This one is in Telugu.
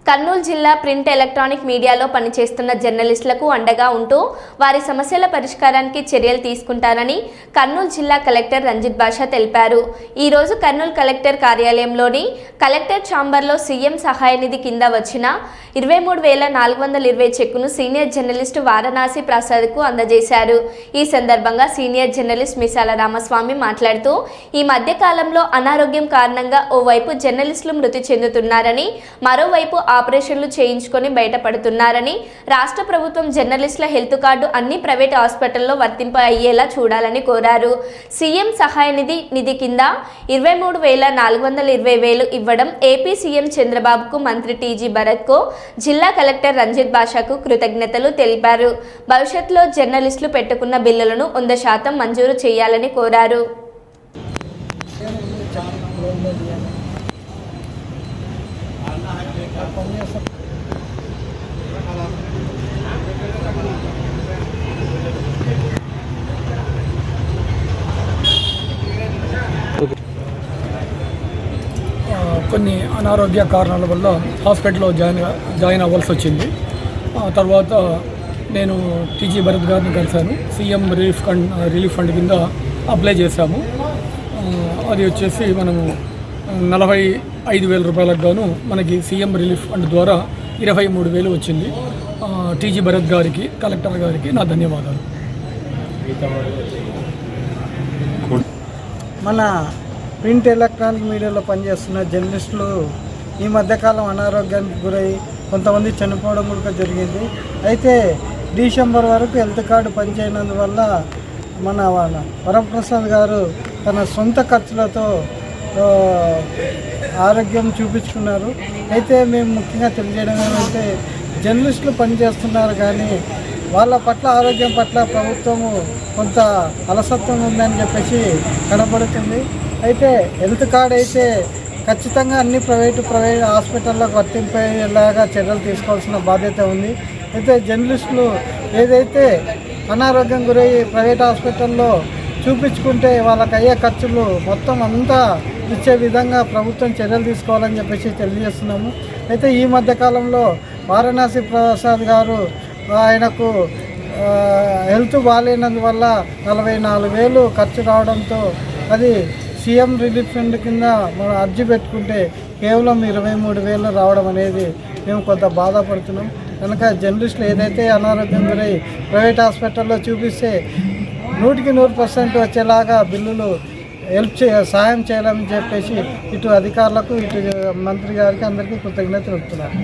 కర్నూలు జిల్లా ప్రింట్ ఎలక్ట్రానిక్ మీడియాలో పనిచేస్తున్న జర్నలిస్టులకు అండగా ఉంటూ వారి సమస్యల పరిష్కారానికి చర్యలు తీసుకుంటారని కర్నూలు జిల్లా కలెక్టర్ రంజిత్ బాషా తెలిపారు. ఈ రోజు కర్నూలు కలెక్టర్ కార్యాలయంలోని కలెక్టర్ ఛాంబర్లో సీఎం సహాయ నిధి కింద వచ్చిన 23,420 చెక్కును సీనియర్ జర్నలిస్టు వారణాసి ప్రసాద్కు అందజేశారు. ఈ సందర్భంగా సీనియర్ జర్నలిస్ట్ మిసాల రామస్వామి మాట్లాడుతూ ఈ మధ్య కాలంలో అనారోగ్యం కారణంగా ఓవైపు జర్నలిస్టులు మృతి చెందుతున్నారని, మరోవైపు ఆపరేషన్లు చేయించుకొని బయటపడుతున్నారని, రాష్ట్ర ప్రభుత్వం జర్నలిస్టుల హెల్త్ కార్డు అన్ని ప్రైవేట్ హాస్పిటల్లో వర్తింప అయ్యేలా చూడాలని కోరారు. సీఎం సహాయ నిధి కింద 23,420 ఇవ్వడం ఏపీ సీఎం చంద్రబాబుకు, మంత్రి టీజీ భరత్కు, జిల్లా కలెక్టర్ రంజిత్ బాషాకు కృతజ్ఞతలు తెలిపారు. భవిష్యత్తులో జర్నలిస్టులు పెట్టుకున్న బిల్లులను 100% మంజూరు చేయాలని కోరారు. కొన్ని అనారోగ్య కారణాల వల్ల హాస్పిటల్లో జాయిన్ అవ్వాల్సి వచ్చింది. తర్వాత నేను టీజీ భరత్ గారిని కలిశాను. సీఎం రిలీఫ్ ఫండ్ కింద అప్లై చేశాము. అది వచ్చేసి మనము 45,000 రూపాయలకు గాను మనకి సీఎం రిలీఫ్ ఫండ్ ద్వారా 23,000 వచ్చింది. టీజీ భరత్ గారికి, కలెక్టర్ గారికి నా ధన్యవాదాలు. మన ప్రింట్ ఎలక్ట్రానిక్ మీడియాలో పనిచేస్తున్న జర్నలిస్టులు ఈ మధ్యకాలం అనారోగ్యానికి గురై కొంతమంది చనిపోవడం కూడా జరిగింది. అయితే డిసెంబర్ వరకు హెల్త్ కార్డు పనిచేయనందువల్ల మన వరప్రసాద్ గారు తన సొంత ఖర్చులతో ఆరోగ్యం చూపించుకున్నారు. అయితే మేము ముఖ్యంగా తెలియజేయడం ఏమంటే, జర్నలిస్టులు పనిచేస్తున్నారు కానీ వాళ్ళ పట్ల ఆరోగ్యం పట్ల ప్రభుత్వము కొంత అలసత్వం ఉందని చెప్పేసి కనబడుతుంది. అయితే హెల్త్ కార్డ్ అయితే ఖచ్చితంగా అన్ని ప్రైవేట్ హాస్పిటల్లోకి వర్తింపేలాగా చర్యలు తీసుకోవాల్సిన బాధ్యత ఉంది. అయితే జర్నలిస్టులు ఏదైతే అనారోగ్యం గురయ్యి ప్రైవేట్ హాస్పిటల్లో చూపించుకుంటే వాళ్ళకి అయ్యే ఖర్చులు మొత్తం అంతా ఇచ్చే విధంగా ప్రభుత్వం చర్యలు తీసుకోవాలని చెప్పేసి తెలియజేస్తున్నాము. అయితే ఈ మధ్యకాలంలో వారణాసి ప్రసాద్ గారు ఆయనకు హెల్త్ బాగాలేనందువల్ల 44,000 ఖర్చు రావడంతో అది సీఎం రిలీఫ్ ఫండ్ కింద మనం అర్జీ పెట్టుకుంటే కేవలం 23,000 రావడం అనేది మేము కొంత బాధపడుతున్నాం. కనుక జర్నలిస్టులు ఏదైతే అనారోగ్యం గురై ప్రైవేట్ హాస్పిటల్లో చూపిస్తే 100% వచ్చేలాగా బిల్లులు సాయం చేయాలని చెప్పేసి ఇటు అధికారులకు, ఇటు మంత్రి గారికి అందరికీ కృతజ్ఞతలు చెప్తున్నారు.